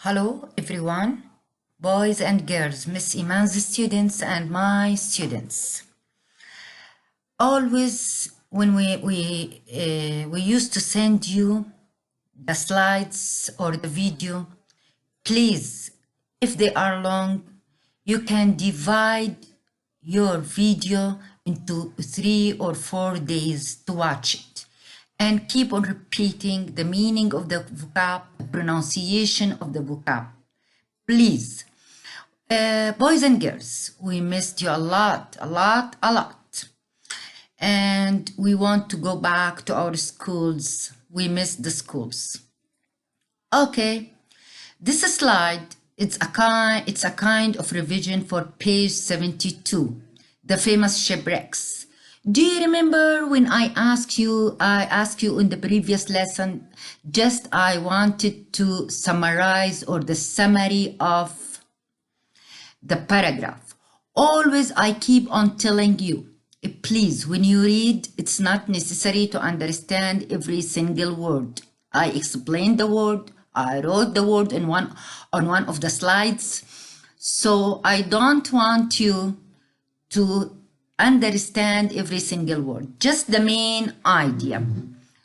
Hello everyone, boys and girls, Miss Iman's students and my students. Always when we used to send you the slides or the video, please, if they are long, you can divide your video into 3 or 4 days to watch it and keep on repeating the meaning of the vocab, pronunciation of the vocab. Please, boys and girls, we missed you a lot. And we want to go back to our schools. We missed the schools. Okay, this slide, it's a kind of revision for page 72, the famous shipwrecks. Do you remember when I asked you in the previous lesson, I wanted to summarize or the summary of the paragraph. Always I keep on telling you, please, when you read, it's not necessary to understand every single word. I explained the word, I wrote the word on one of the slides. So I don't want you to understand every single word, just the main idea.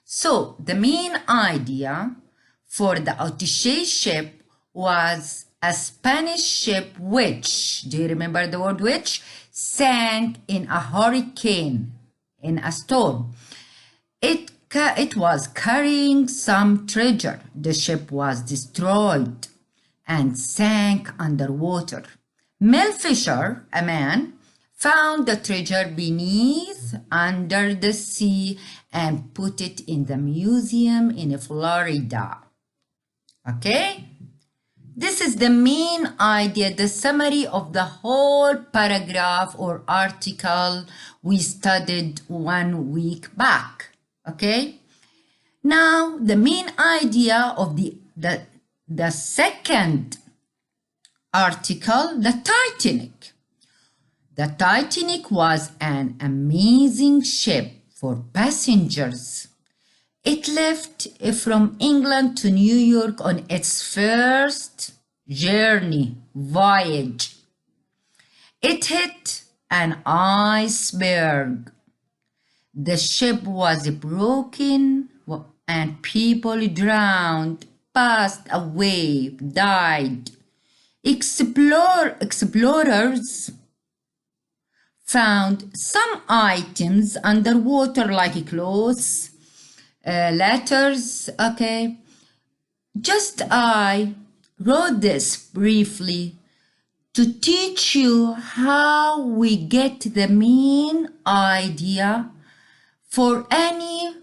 So the main idea for the Autichet ship was a Spanish ship which, do you remember the word which? Sank in a hurricane, in a storm. It was carrying some treasure. The ship was destroyed and sank underwater. Mel Fisher, a man, found the treasure beneath under the sea and put it in the museum in Florida. Okay? This is the main idea, the summary of the whole paragraph or article we studied 1 week back. Okay? Now, the main idea of the second article, the Titanic. The Titanic was an amazing ship for passengers. It left from England to New York on its first voyage. It hit an iceberg. The ship was broken and people drowned, passed away, died. Explorers found some items underwater like clothes, letters, okay. I wrote this briefly to teach you how we get the main idea for any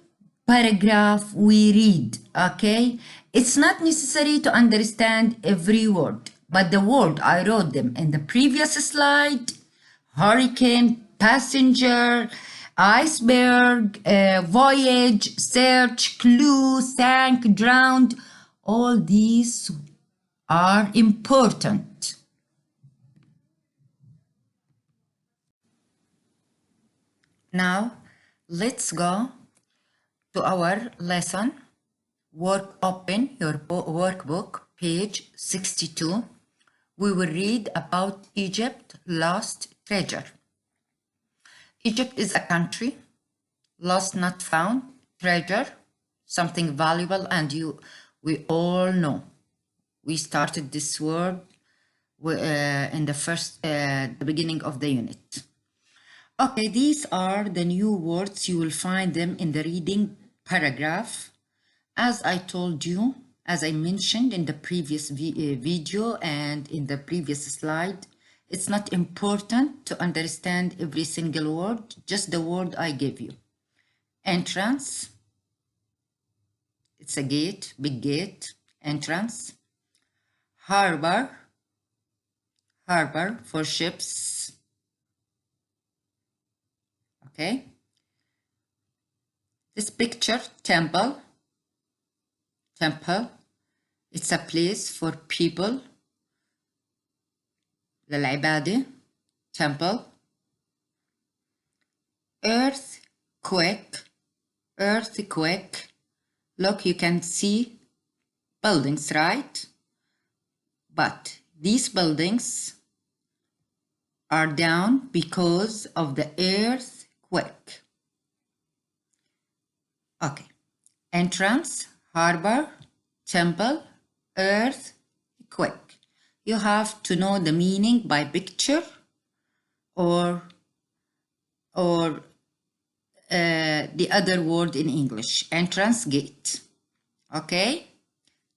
paragraph we read, okay? It's not necessary to understand every word, but the word, I wrote them in the previous slide: hurricane, passenger, iceberg, voyage, search, clue, sank, drowned. All these are important. Now, let's go to our lesson. Open your workbook, page 62. We will read about Egypt, lost treasure. Egypt is a country, lost, not found, treasure, something valuable, and we all know. We started this word in the beginning of the unit. Okay, these are the new words. You will find them in the reading paragraph. As I told you, as I mentioned in the previous video and in the previous slide, it's not important to understand every single word, just the word I gave you. Entrance, it's a gate, big gate, entrance. Harbor for ships. Okay. This picture, temple. It's a place for people. للعبادة. Temple. Earthquake. Look, you can see buildings, right? but these buildings are down because of the earthquake. Okay. Entrance, harbor, temple, earthquake. You have to know the meaning by picture or the other word in English. Entrance, gate. Okay.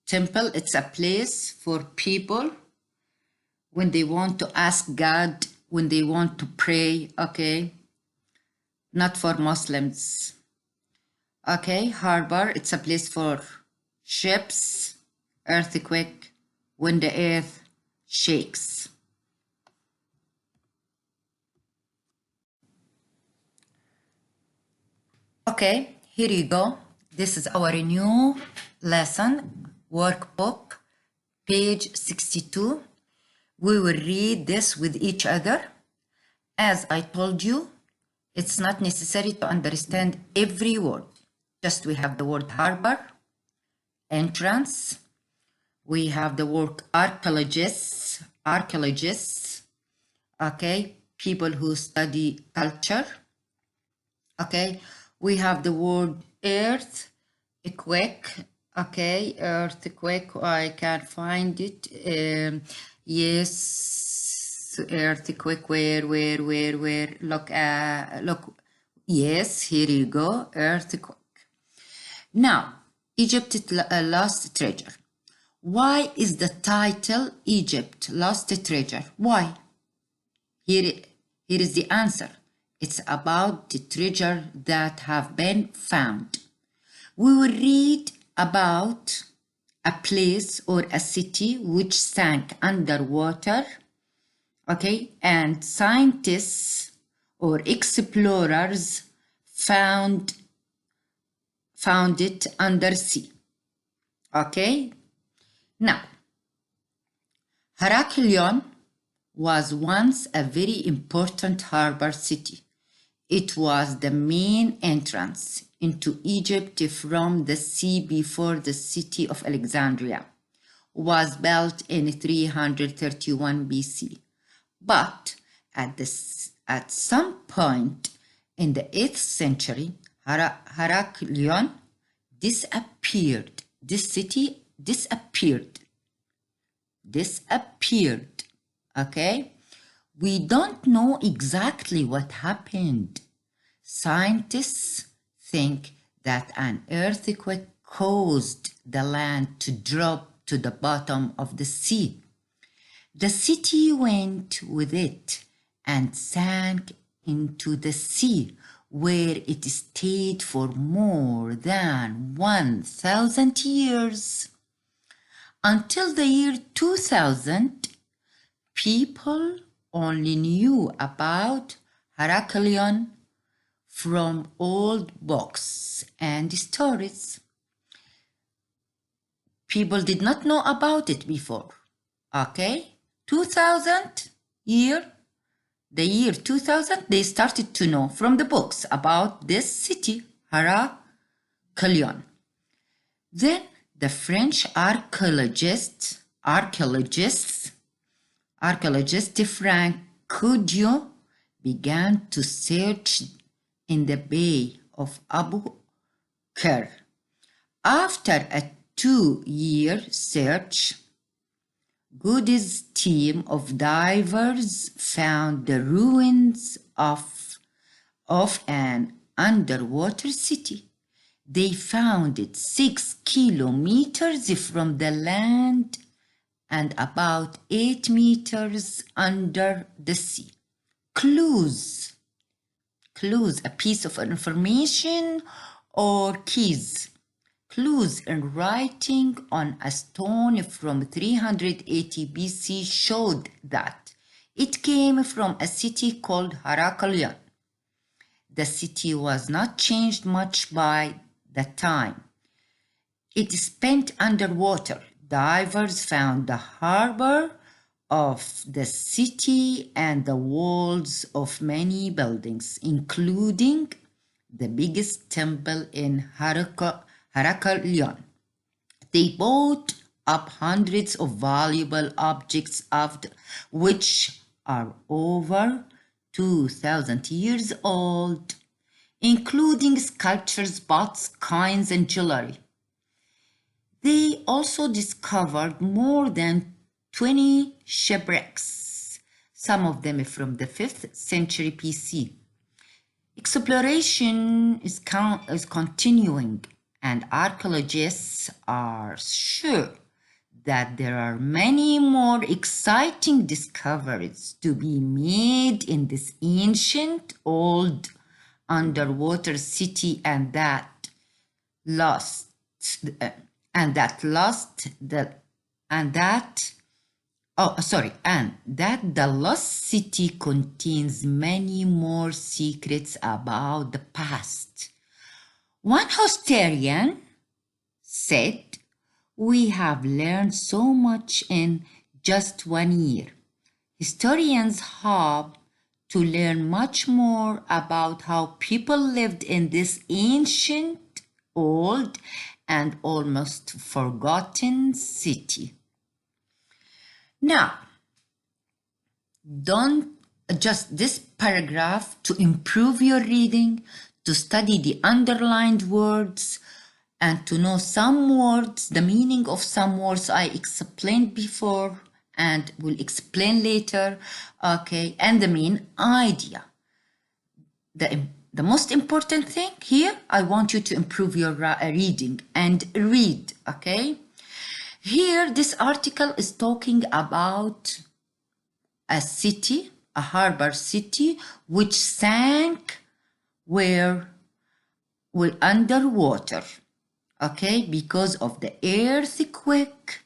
Temple, it's a place for people when they want to ask God, when they want to pray. Okay. Not for Muslims. Okay. Harbor, it's a place for ships. Earthquake, when the earth shakes. Okay, here you go. This is our new lesson, workbook, page 62. We will read this with each other. As I told you, it's not necessary to understand every word. Just we have the word harbor, entrance. We have the word archaeologists, okay, people who study culture. Okay, we have the word earthquake. Okay, earthquake, I can't find it. Yes, earthquake, where, look, yes, here you go, earthquake. Now, Egypt lost treasure. Why is the title Egypt lost treasure? Why? Here is the answer. It's about the treasure that have been found. We will read about a place or a city which sank underwater, okay, and scientists or explorers found it under sea. Okay, now Heraklion was once a very important harbor city. It was the main entrance into Egypt from the sea before the city of Alexandria was built in 331 BC. But at some point in the 8th century, Heraklion disappeared. This city disappeared. Okay? We don't know exactly what happened. Scientists think that an earthquake caused the land to drop to the bottom of the sea. The city went with it and sank into the sea, where it stayed for more than 1,000 years. Until the year 2000, people only knew about Heraklion from old books and stories. People did not know about it before. Okay, 2000 the year 2000, they started to know from the books about this city, Heraklion. Then the French archaeologist Frank Coudieu began to search in the Bay of Abu Qir. After a 2-year search, Coudieu's team of divers found the ruins of an underwater city. They found it 6 kilometers from the land and about 8 meters under the sea. Clues, a piece of information or keys. Clues in writing on a stone from 380 BC showed that it came from a city called Heraklion. The city was not changed much by the time. It spent underwater. Divers found the harbor of the city and the walls of many buildings, including the biggest temple in Heraklion. They bought up hundreds of valuable objects which are over 2,000 years old, including sculptures, pots, coins, and jewelry. They also discovered more than 20 shipwrecks, some of them from the 5th century BC. Exploration is continuing, and archaeologists are sure that there are many more exciting discoveries to be made in this ancient old underwater city and that the lost city contains many more secrets about the past. One historian said, "We have learned so much in just 1 year." Historians hope to learn much more about how people lived in this ancient, old, and almost forgotten city. Now, don't just this paragraph to improve your reading, to study the underlined words, and to know some words, the meaning of some words I explained before and will explain later, okay, and the main idea. The most important thing here, I want you to improve your reading and read, okay? Here, this article is talking about a city, a harbor city, which sank where we're underwater, okay, because of the earthquake,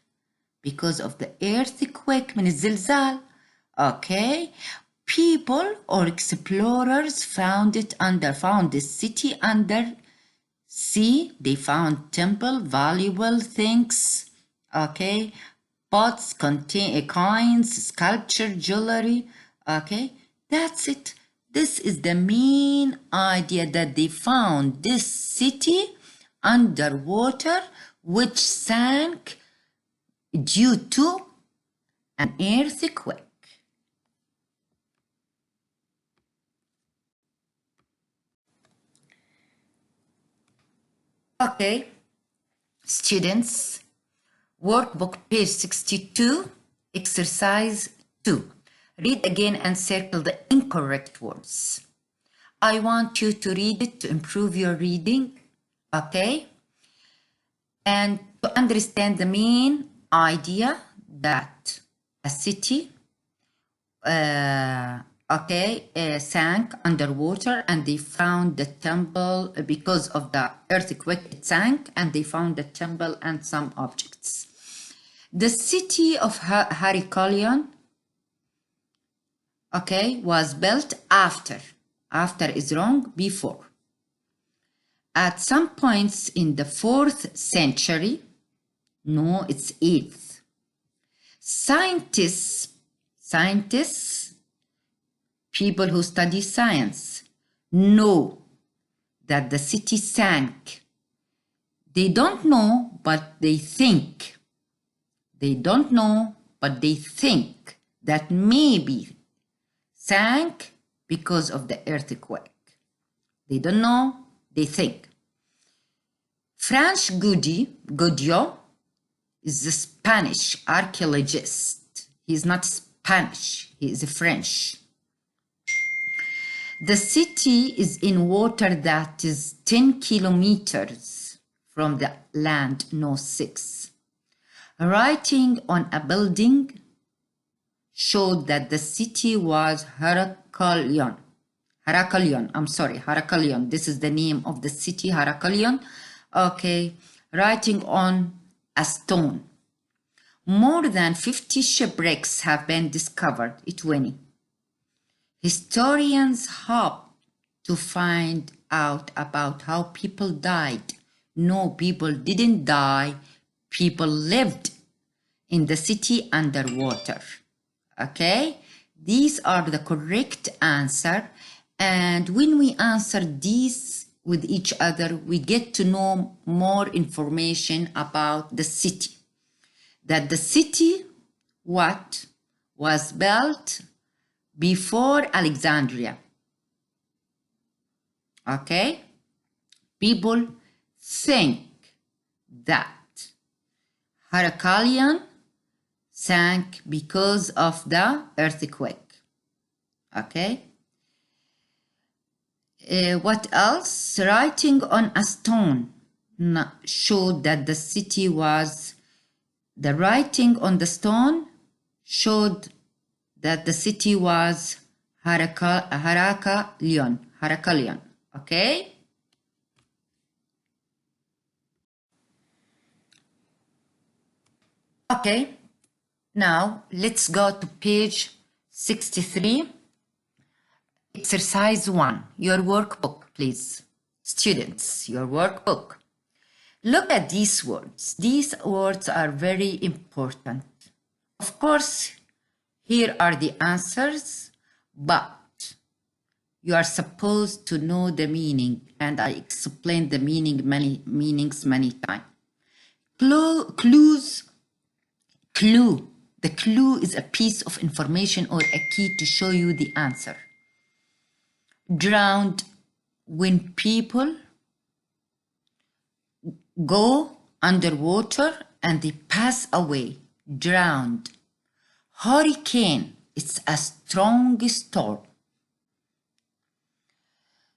من الزلزال, okay. People or explorers found this city under sea. They found temple, valuable things, okay, pots, coins, sculpture, jewelry, okay. That's it. This is the main idea, that they found this city underwater which sank due to an earthquake. Okay, students, workbook page 62, exercise 2. Read again and circle the incorrect words. I want you to read it to improve your reading, okay? And to understand the main idea that a city sank underwater, and they found the temple because of the earthquake. It sank, and they found the temple and some objects. The city of Heraclion, okay, was built after is wrong, before. At some points in the 4th century, no, it's 8th. Scientists, people who study science, know that the city sank. They don't know, but they think. They don't know, but they think that maybe sank because of the earthquake. They don't know, they think. French Godiot is a Spanish archaeologist. He's not Spanish, he is French. The city is in water that is 10 kilometers from the land, no 6. Writing on a building showed that the city was Heraclion. This is the name of the city, Heraclion. Okay, writing on a stone. More than 50 shipwrecks have been discovered, 20. Historians hope to find out about how people died. No, people didn't die. People lived in the city underwater. Okay, these are the correct answer. And when we answer these with each other, we get to know more information about the city. that the city, what, was built before Alexandria. Okay? People think that Heraclian sank because of the earthquake. Okay? What else? Writing on a stone showed that the city was, the writing on the stone showed that the city was Heraclian. Okay? Okay, now let's go to page 63. Exercise 1, your workbook, please. Students, your workbook. Look at these words. These words are very important. Of course, here are the answers, but you are supposed to know the meaning, and I explained the meanings many times. Clues. Clue. The clue is a piece of information or a key to show you the answer. Drowned, when people go underwater and they pass away. Drowned. Hurricane, it's a strong storm.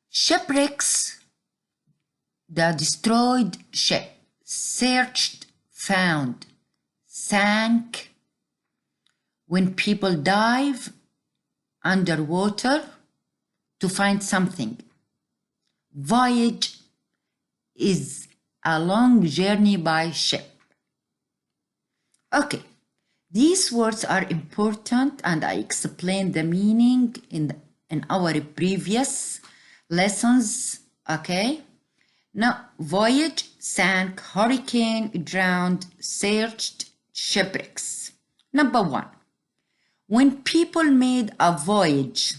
Shipwrecks, the destroyed ship. Searched, found. Sank, when people dive underwater to find something. Voyage is a long journey by ship. Okay, these words are important and I explained the meaning in our previous lessons. Okay, now voyage, sank, hurricane, drowned, searched, shipwrecks. Number 1, when people made a voyage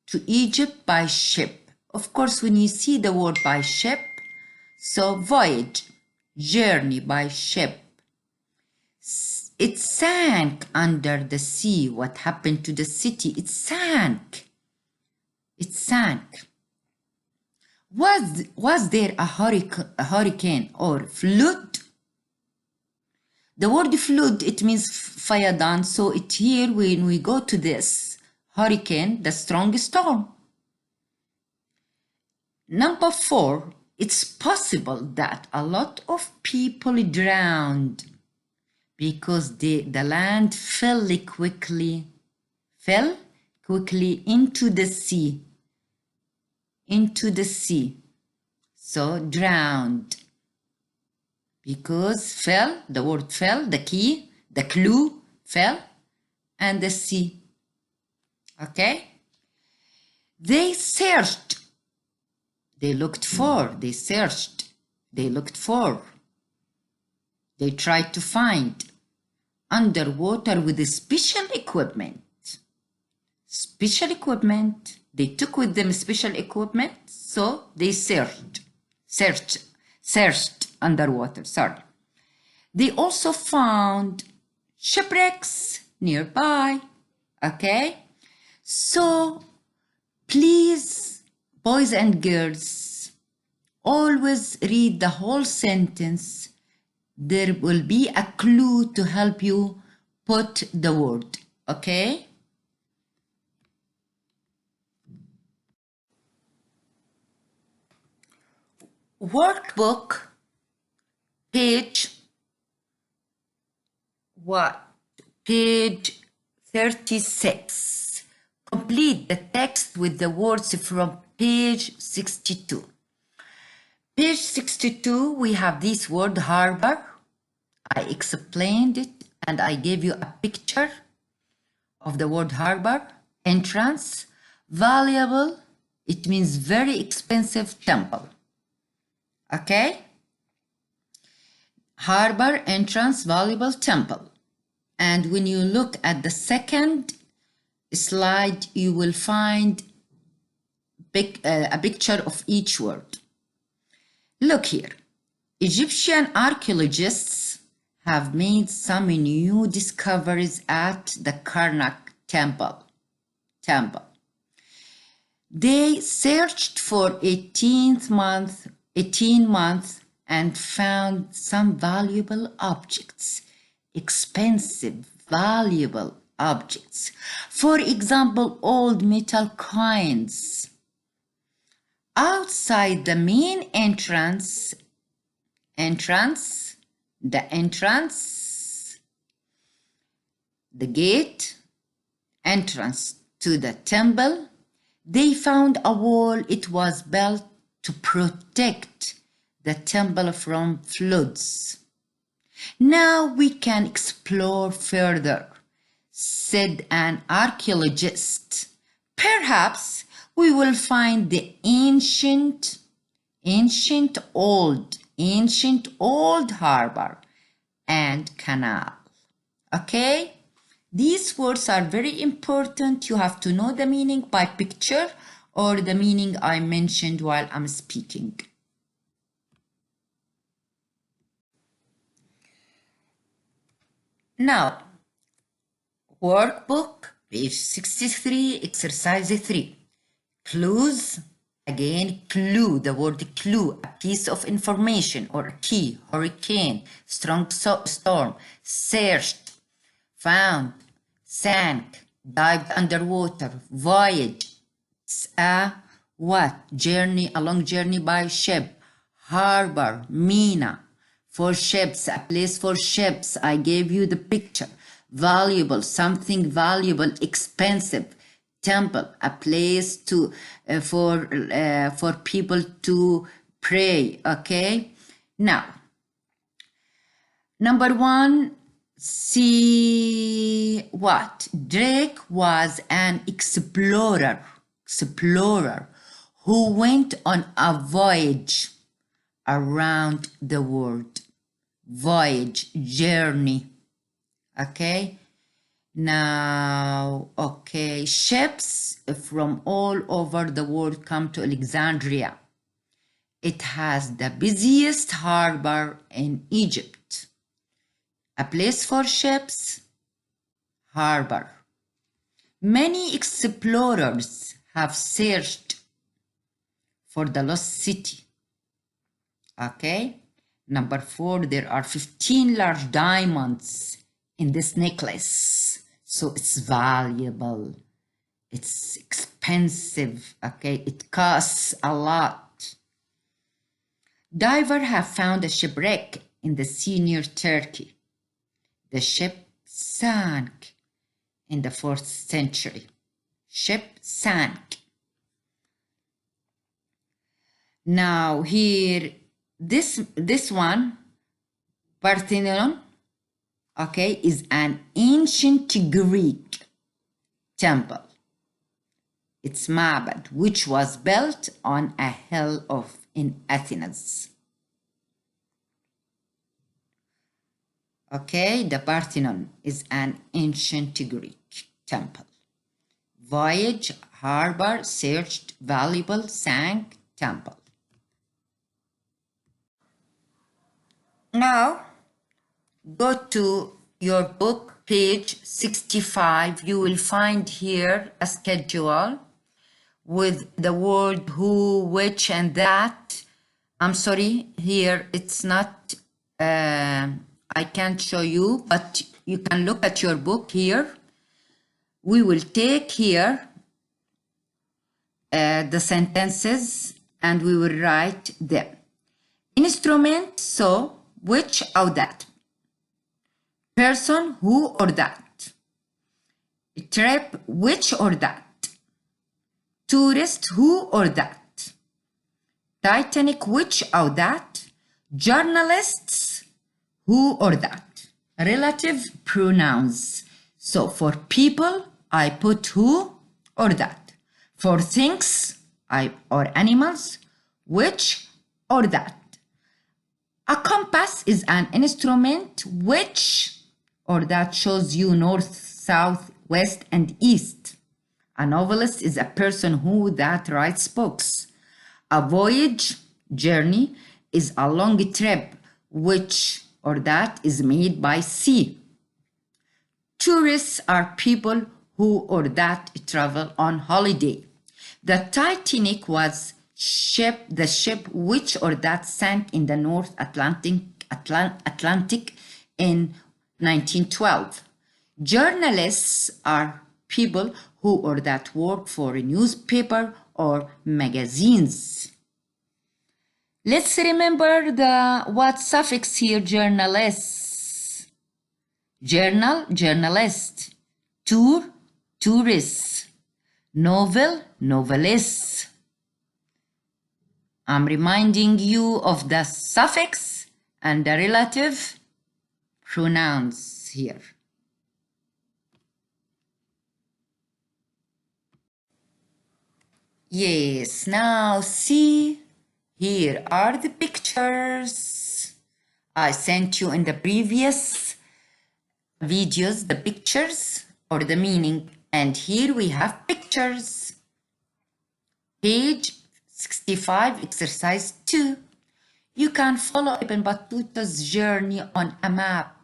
to Egypt by ship. Of course, when you see the word by ship, so voyage, journey by ship. It sank under the sea. What happened to the city? It sank. It sank. Was there a hurricane or flood? The word flood, it means fayadan. So it here, when we go to this hurricane, the strong storm. Number 4, it's possible that a lot of people drowned because the land fell quickly into the sea. So drowned. Because fell, the word fell, the key, the clue, fell, and the sea. Okay? They searched. They looked for. They searched. They looked for. They tried to find. Underwater with special equipment. Special equipment. They took with them special equipment, so they searched underwater, sorry. They also found shipwrecks nearby, okay? So please, boys and girls, always read the whole sentence. There will be a clue to help you put the word, okay? Workbook, page 36. Complete the text with the words from page 62. Page 62, we have this word harbor. I explained it and I gave you a picture of the word harbor. Entrance, valuable, it means very expensive temple. Okay? Harbor, entrance, valuable, temple. And when you look at the second slide, you will find a picture of each word. Look here. Egyptian archaeologists have made some new discoveries at the Karnak temple. They searched for 18 months and found some valuable objects, expensive, valuable objects. For example, old metal coins. Outside the main entrance, the gate, entrance to the temple, they found a wall. It was built to protect the temple from floods. Now we can explore further, said an archaeologist. Perhaps we will find the ancient old harbor and canal. Okay? These words are very important. You have to know the meaning by picture or the meaning I mentioned while I'm speaking. Now, workbook, page 63, exercise 3. Clues. Again, clue, the word clue, a piece of information or a key, hurricane, strong storm, searched, found, sank, dived underwater, voyage, a what? Journey, a long journey by ship, harbor, mina, for ships, a place for ships. I gave you the picture. Valuable, something valuable, expensive. Temple, a place to for people to pray. Okay, now number 1, see what? Drake was an explorer who went on a voyage around the world. Voyage, journey. Okay. Now, okay, ships from all over the world come to Alexandria. It has the busiest harbor in Egypt. A place for ships, harbor. Many explorers have searched for the lost city. Okay. Number 4, there are 15 large diamonds in this necklace. So it's valuable, it's expensive, okay, it costs a lot. Divers have found a shipwreck in the sea near Turkey. The ship sank in the 4th century. Ship sank. Now here, this one, Parthenon, okay, is an ancient Greek temple. It's Mabad, which was built on a hill in Athens. Okay, the Parthenon is an ancient Greek temple. Voyage, harbor, searched, valuable, sank, temple. Now, go to your book, page 65. You will find here a schedule with the word who, which, and that. I'm sorry, here it's not, I can't show you, but you can look at your book here. We will take here the sentences and we will write them. Instrument, so, which, or that. Person, who or that. Trip, which or that. Tourist, who or that. Titanic, which or that. Journalists, who or that. Relative pronouns. So for people, I put who or that. For things or animals, which or that. A compass is an instrument which or that shows you north, south, west, and east. A novelist is a person who that writes books. A voyage, journey, is a long trip which or that is made by sea. Tourists are people who or that travel on holiday. The Titanic was the ship which or that sank in the North Atlantic in 1912. Journalists are people who or that work for a newspaper or magazines. Let's remember what suffix here, journalists. Journal, journalist. Tour, tourists. Novel, novelists. I'm reminding you of the suffix and the relative pronouns here. Yes, now see, here are the pictures. I sent you in the previous videos the pictures or the meaning, and here we have pictures. Page 65, exercise 2. You can follow Ibn Battuta's journey on a map.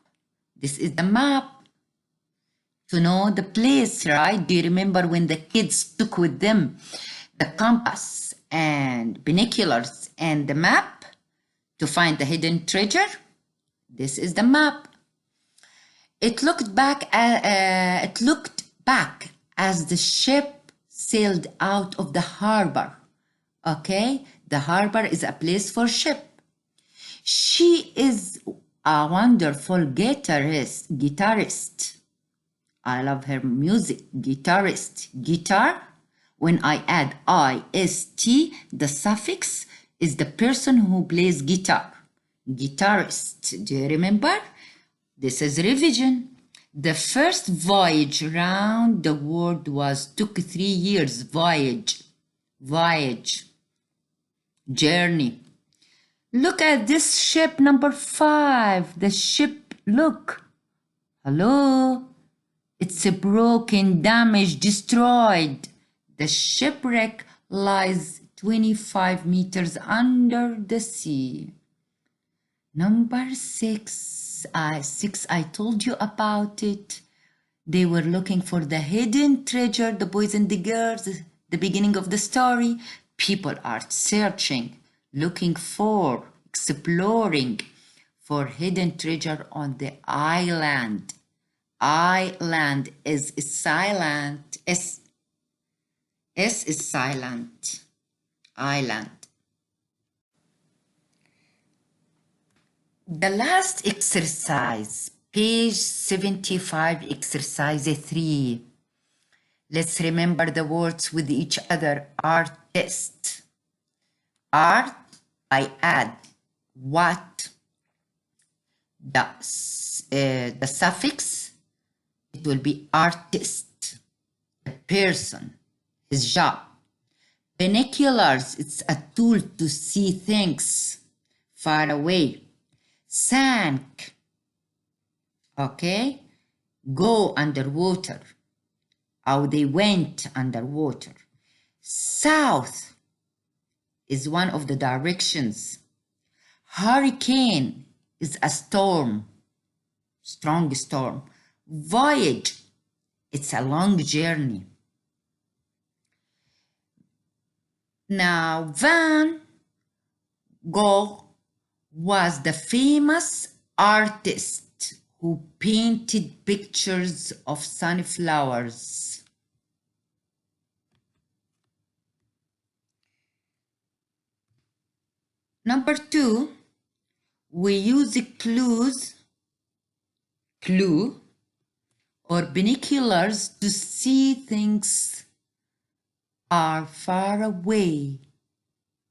This is the map to know the place, right? Do you remember when the kids took with them the compass and binoculars and the map to find the hidden treasure? This is the map. It looked back as the ship sailed out of the harbor. Okay, the harbor is a place for ship. She is a wonderful guitarist. I love her music. Guitarist. Guitar. When I add ist, the suffix is the person who plays guitar. Guitarist. Do you remember? This is revision. The first voyage round the world took 3 years. Voyage. Journey. Look at this ship number 5. The ship, look. Hello. It's a broken, damaged, destroyed. The shipwreck lies 25 meters under the sea. Number 6. I told you about it. They were looking for the hidden treasure, the boys and the girls, the beginning of the story. People are searching, looking for, exploring for hidden treasure on the island. Island is silent. S is silent. Island. The last exercise, page 75, exercise 3. Let's remember the words with each other. Artist. Art, I add what? The suffix, it will be artist. A person, his job. Binoculars, it's a tool to see things far away. Sank, okay? Go underwater. How they went underwater. South is one of the directions. Hurricane is a storm, strong storm. Voyage, it's a long journey. Now, Van Gogh was the famous artist who painted pictures of sunflowers. Number 2, we use clue or binoculars to see things are far away.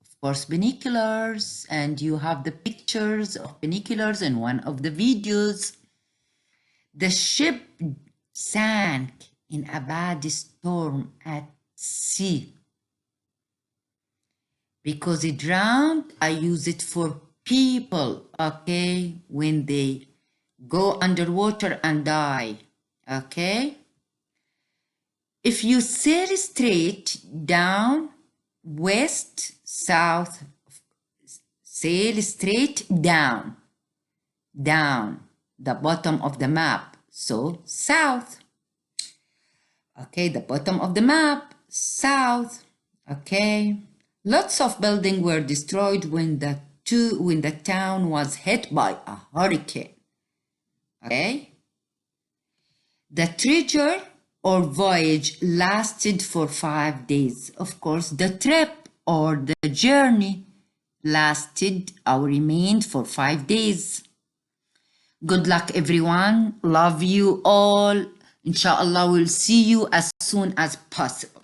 Of course, binoculars, and you have the pictures of binoculars in one of the videos. The ship sank in a bad storm at sea. Because it drowned, I use it for people, okay? When they go underwater and die, okay? If you sail straight down, west, south, sail straight down. down, the bottom of the map, so south. Okay, the bottom of the map, south. Okay, lots of buildings were destroyed when the town was hit by a hurricane. Okay, the treasure or voyage lasted for 5 days. Of course, the trip or the journey lasted or remained for 5 days. Good luck, everyone. Love you all. Inshallah, we'll see you as soon as possible.